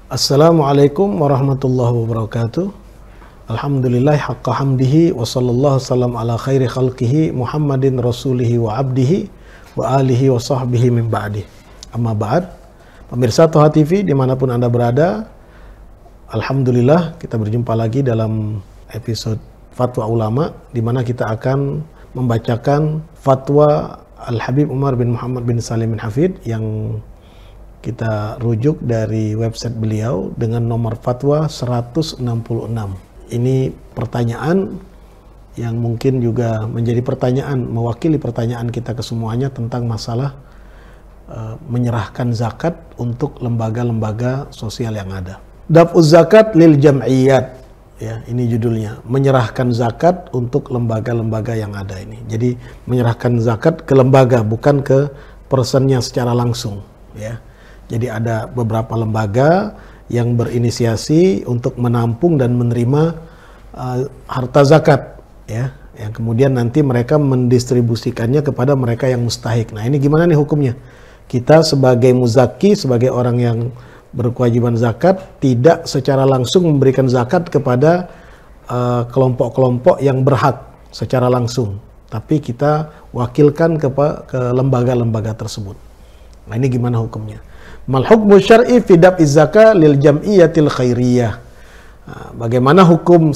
Assalamualaikum warahmatullahi wabarakatuh. Alhamdulillah haqqa hamdihi wa sallallahu salam ala khairi khalqihi Muhammadin rasulihi wa abdihi wa alihi wa sahbihi min ba'di. Amma ba'd. Pemirsa Toha TV dimanapun Anda berada, alhamdulillah kita berjumpa lagi dalam episode Fatwa Ulama, di mana kita akan membacakan fatwa Al-Habib Umar bin Muhammad bin Salim bin Hafid yang kita rujuk dari website beliau dengan nomor fatwa 166. Ini pertanyaan yang mungkin juga menjadi pertanyaan, mewakili pertanyaan kita kesemuanya tentang masalah menyerahkan zakat untuk lembaga-lembaga sosial yang ada. Daf'uz zakat lil jam'iyat. Ya, ini judulnya, menyerahkan zakat untuk lembaga-lembaga yang ada ini. Jadi menyerahkan zakat ke lembaga, bukan ke personnya secara langsung, ya. Jadi ada beberapa lembaga yang berinisiasi untuk menampung dan menerima harta zakat, ya, yang kemudian nanti mereka mendistribusikannya kepada mereka yang mustahik. Nah, ini gimana nih hukumnya? Kita sebagai muzaki, sebagai orang yang berkewajiban zakat, tidak secara langsung memberikan zakat kepada kelompok-kelompok yang berhak secara langsung, tapi kita wakilkan ke lembaga-lembaga tersebut. Nah, ini gimana hukumnya? Mal hukmu syar'i fi daf'iz zakah lil jam'iyatil khairiyah. Bagaimana hukum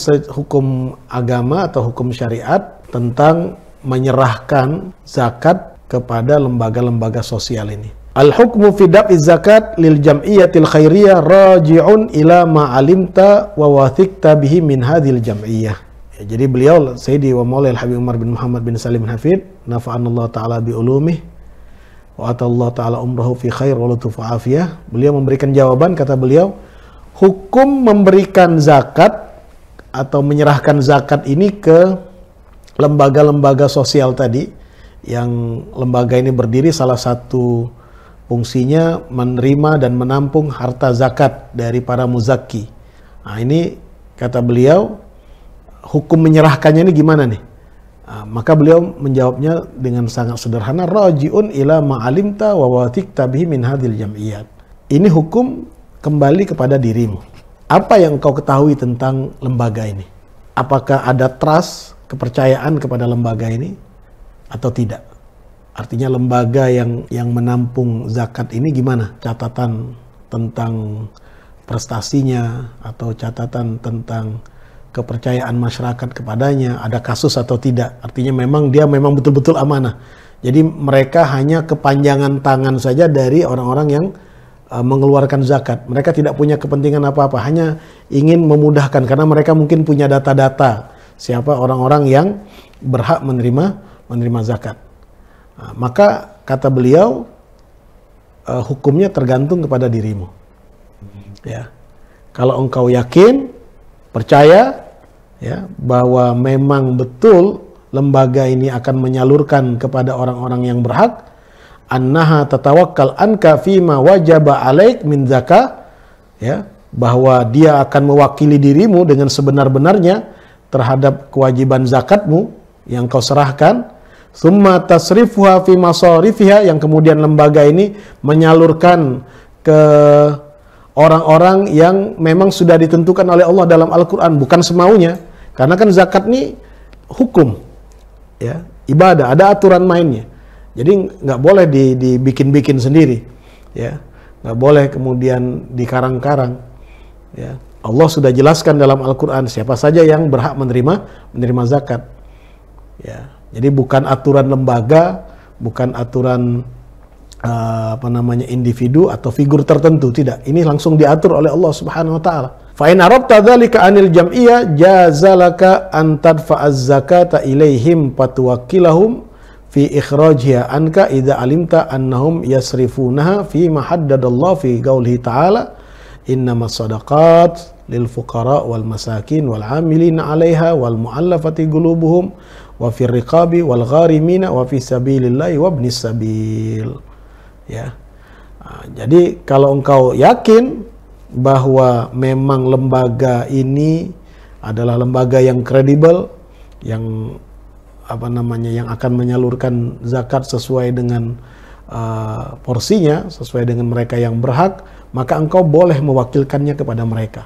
agama atau hukum syariat tentang menyerahkan zakat kepada lembaga-lembaga sosial ini? Al hukmu fi daf'iz zakat lil jam'iyatil khairiyah raji'un ila ma 'alimta wa wathiqta bihi min hadhil jam'iyah. Ya, jadi beliau Sayyidi wa Maulana Al-Habib Umar bin Muhammad bin Salim bin Hafid, nafa'anallahu ta'ala bi ulumih wa atallahu ta'ala umrahu fi khair wa lutuf afiyah. Beliau memberikan jawaban, kata beliau, hukum memberikan zakat atau menyerahkan zakat ini ke lembaga-lembaga sosial tadi, yang lembaga ini berdiri salah satu fungsinya menerima dan menampung harta zakat dari para muzaki. Nah, ini kata beliau, hukum menyerahkannya ini gimana nih? Maka beliau menjawabnya dengan sangat sederhana, raji'un ila ma'alimta wa wathiqta bihi min hadhil jam'iyat. Ini hukum kembali kepada dirimu. Apa yang kau ketahui tentang lembaga ini? Apakah ada trust, kepercayaan kepada lembaga ini atau tidak? Artinya lembaga yang menampung zakat ini gimana? Catatan tentang prestasinya atau catatan tentang kepercayaan masyarakat kepadanya, ada kasus atau tidak. Artinya dia memang betul-betul amanah. Jadi mereka hanya kepanjangan tangan saja dari orang-orang yang mengeluarkan zakat. Mereka tidak punya kepentingan apa-apa, hanya ingin memudahkan karena mereka mungkin punya data-data siapa orang-orang yang berhak menerima zakat. Nah, maka kata beliau, hukumnya tergantung kepada dirimu. Ya. Kalau engkau yakin, percaya, ya, bahwa memang betul lembaga ini akan menyalurkan kepada orang-orang yang berhak, annaha tatawakkal anka fima wajaba alaik min zakah, ya, bahwa dia akan mewakili dirimu dengan sebenar-benarnya terhadap kewajiban zakatmu yang kau serahkan, summa tasrifuha fi masarifiha, yang kemudian lembaga ini menyalurkan ke orang-orang yang memang sudah ditentukan oleh Allah dalam Al-Quran, bukan semaunya. Karena kan zakat ini hukum, ya, ibadah, ada aturan mainnya. Jadi nggak boleh dibikin-bikin sendiri, ya, nggak boleh kemudian dikarang-karang. Ya. Allah sudah jelaskan dalam Al-Quran siapa saja yang berhak menerima zakat. Ya. Jadi bukan aturan lembaga, bukan aturan individu atau figur tertentu, tidak. Ini langsung diatur oleh Allah Subhanahu wa taala. Fa in arabta dzalika anil jam'iyah jazalaka an tadfa'az zakata ilaihim fatwakkilahum fi ikhrajiha anka idza alimta annahum yasrifunaha fi ma haddadallahu fi qaulihi ta'ala innamas shadaqat lil fuqara wal masakin wal 'amilina 'alaiha wal mu'allafati qulubuhum wa fir riqabi wal gharimina wa fi sabilillahi wa ibnis sabil. Ya. Nah, jadi kalau engkau yakin bahwa memang lembaga ini adalah lembaga yang kredibel, yang yang akan menyalurkan zakat sesuai dengan porsinya, sesuai dengan mereka yang berhak, maka engkau boleh mewakilkannya kepada mereka.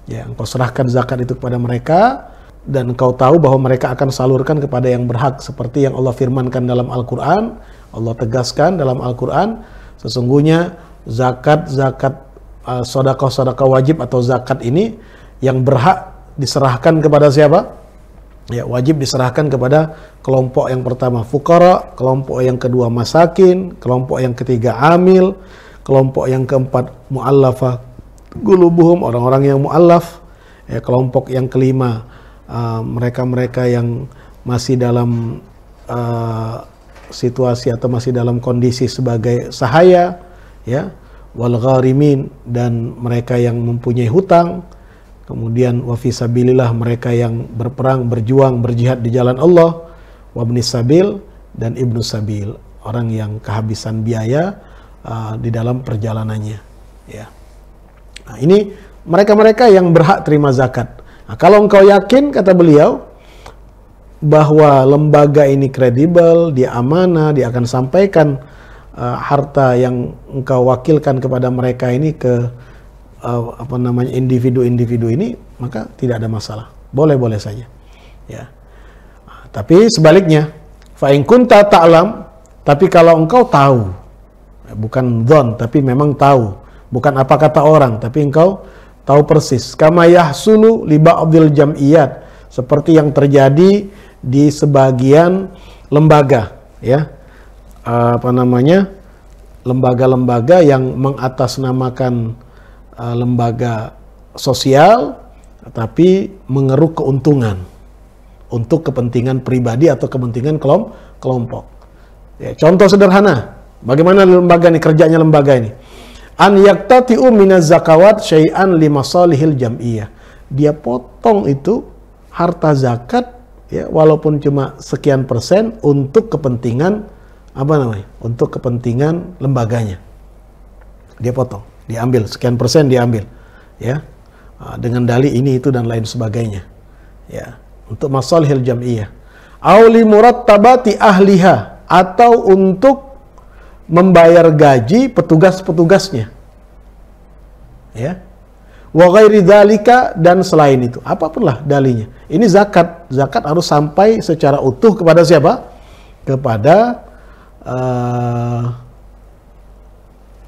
Ya, engkau serahkan zakat itu kepada mereka, dan engkau tahu bahwa mereka akan salurkan kepada yang berhak, seperti yang Allah firmankan dalam Al-Quran. Allah tegaskan dalam Al-Quran, sesungguhnya zakat sedekah wajib atau zakat ini yang berhak diserahkan kepada siapa? Ya, wajib diserahkan kepada kelompok yang pertama fuqara, kelompok yang kedua masakin, kelompok yang ketiga amil, kelompok yang keempat mu'allafah qulubuhum, orang-orang yang mu'allaf, ya, kelompok yang kelima mereka-mereka yang masih dalam situasi atau masih dalam kondisi sebagai sahaya, ya, wal gharimin, dan mereka yang mempunyai hutang. Kemudian wa fi sabilillah, mereka yang berperang, berjuang, berjihad di jalan Allah, wa ibnis sabil, dan ibnu sabil, orang yang kehabisan biaya di dalam perjalanannya, ya. Nah, ini mereka-mereka yang berhak terima zakat. Nah, kalau engkau yakin, kata beliau, bahwa lembaga ini kredibel, dia amanah, dia akan sampaikan harta yang engkau wakilkan kepada mereka ini ke individu-individu ini, maka tidak ada masalah, boleh-boleh saja, ya. Nah, tapi sebaliknya, fa in kunta ta'lam, tapi kalau engkau tahu, bukan dzon, tapi memang tahu, bukan apa kata orang, tapi engkau tahu persis, kama yahsulu li ba'dil jam'iyat, seperti yang terjadi di sebagian lembaga, ya, lembaga-lembaga yang mengatasnamakan lembaga sosial, tapi mengeruk keuntungan untuk kepentingan pribadi atau kepentingan kelompok. Ya, contoh sederhana, bagaimana lembaga ini, kerjanya lembaga ini? An yaktati'u minaz zakawat syai'an limasalihil jam'iyah. Dia potong itu harta zakat, ya, walaupun cuma sekian persen untuk kepentingan untuk kepentingan lembaganya. Dia potong, diambil sekian persen, diambil, ya, dengan dalih ini itu dan lain sebagainya, ya, untuk masalihil jam'iyah. Auli murattabati ahliha, atau untuk membayar gaji petugas-petugasnya, ya, wa ghairi dzalika, dan selain itu, apapun lah dalihnya. Ini zakat harus sampai secara utuh kepada siapa? Kepada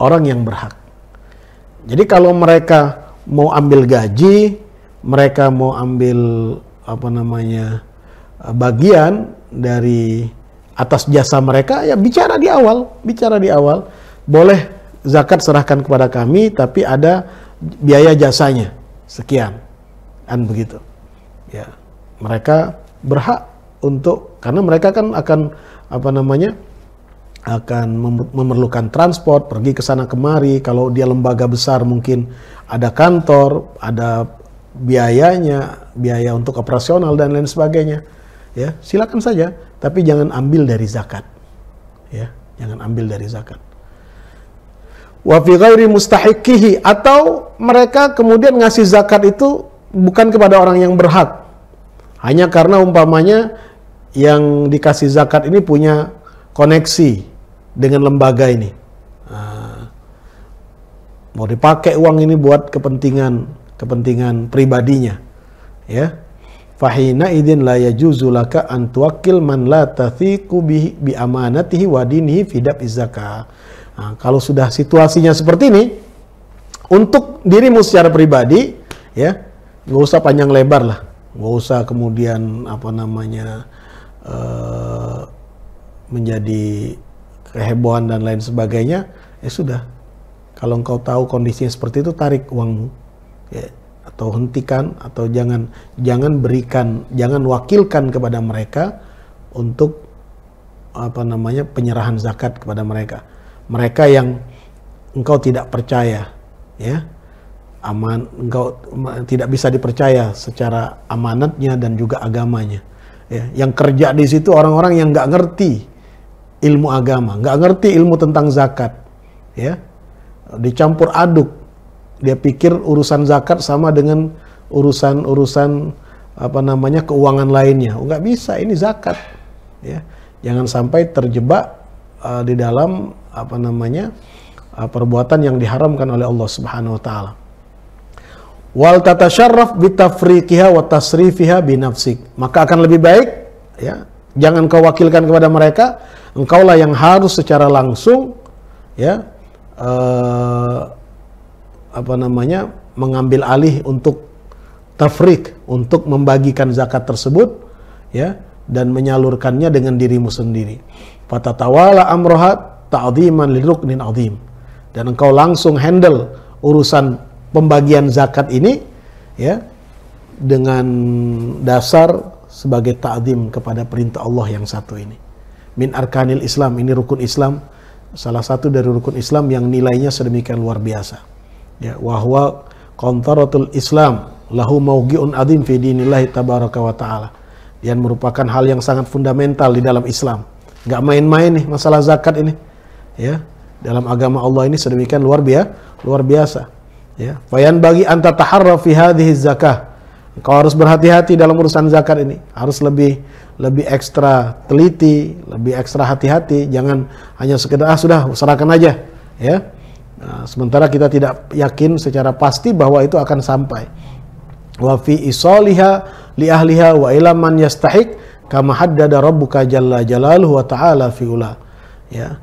orang yang berhak. Jadi kalau mereka mau ambil gaji, mereka mau ambil bagian dari atas jasa mereka, ya bicara di awal, boleh zakat serahkan kepada kami, tapi ada biaya jasanya sekian, kan begitu, ya. Mereka berhak untuk, karena mereka kan akan memerlukan transport, pergi ke sana kemari. Kalau dia lembaga besar mungkin ada kantor, ada biayanya, biaya untuk operasional dan lain sebagainya, ya, silakan saja, tapi jangan ambil dari zakat, ya, jangan ambil dari zakat. Wa fi ghairi mustahiqihi, atau mereka kemudian ngasih zakat itu bukan kepada orang yang berhak, hanya karena umpamanya yang dikasih zakat ini punya koneksi dengan lembaga ini, mau dipakai uang ini buat kepentingan pribadinya, ya. Fahina idin la yajuzu laka an tuwakkil man la tathiqu bi amanatihi wa dinihi fi dab'iz zakah. Nah, kalau sudah situasinya seperti ini, untuk dirimu secara pribadi, ya, nggak usah panjang lebar lah, nggak usah kemudian menjadi kehebohan dan lain sebagainya. Ya sudah, kalau engkau tahu kondisinya seperti itu, tarik uangmu, ya, atau hentikan, atau jangan wakilkan kepada mereka untuk penyerahan zakat kepada mereka. Mereka yang engkau tidak percaya, ya, engkau tidak bisa dipercaya secara amanatnya dan juga agamanya, ya. Yang kerja di situ orang-orang yang nggak ngerti ilmu agama, nggak ngerti ilmu tentang zakat, ya, dicampur aduk. Dia pikir urusan zakat sama dengan urusan keuangan lainnya. Nggak bisa, ini zakat, ya. Jangan sampai terjebak di dalam perbuatan yang diharamkan oleh Allah Subhanahu wa taala. Wal tatasyarraf bitafriqiha wa tasrifiha binafsik. Maka akan lebih baik, ya, jangan kau wakilkan kepada mereka, engkaulah yang harus secara langsung, ya, mengambil alih untuk tafriq, untuk membagikan zakat tersebut, ya, dan menyalurkannya dengan dirimu sendiri. Fatatawala amroha ta'dhiman liruknin azim. Dan engkau langsung handle urusan pembagian zakat ini, ya, dengan dasar sebagai ta'zim kepada perintah Allah yang satu ini. Min arkanil Islam, ini rukun Islam, salah satu dari rukun Islam yang nilainya sedemikian luar biasa. Ya, wa huwa qantaratul Islam lahu mawqi'un adzim fi dinillahi tabaraka wa taala. Dan merupakan hal yang sangat fundamental di dalam Islam. Enggak main-main nih masalah zakat ini. Ya, dalam agama Allah ini sedemikian luar biasa. Ya, fayan bagi anta taharra fi hadhihi zakah. Engkau harus berhati-hati dalam urusan zakat ini. Harus lebih ekstra teliti, lebih ekstra hati-hati. Jangan hanya sekedar sudah serahkan aja, ya. Nah, sementara kita tidak yakin secara pasti bahwa itu akan sampai. Wa fi isaliha li ahliha wa ila man yastahiq kama haddada rabbuka jalla jalaluhu wa ta'ala fi ula. Ya.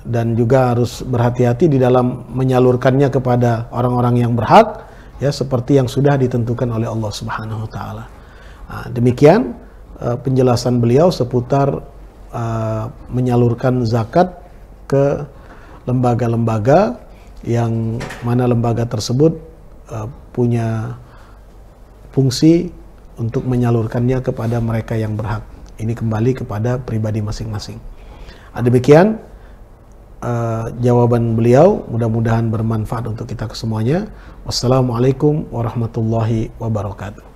Dan juga harus berhati-hati di dalam menyalurkannya kepada orang-orang yang berhak, ya, seperti yang sudah ditentukan oleh Allah Subhanahu wa taala. Nah, demikian penjelasan beliau seputar menyalurkan zakat ke lembaga-lembaga yang mana lembaga tersebut punya fungsi untuk menyalurkannya kepada mereka yang berhak. Ini kembali kepada pribadi masing-masing. Demikian jawaban beliau, mudah-mudahan bermanfaat untuk kita kesemuanya. Wassalamualaikum warahmatullahi wabarakatuh.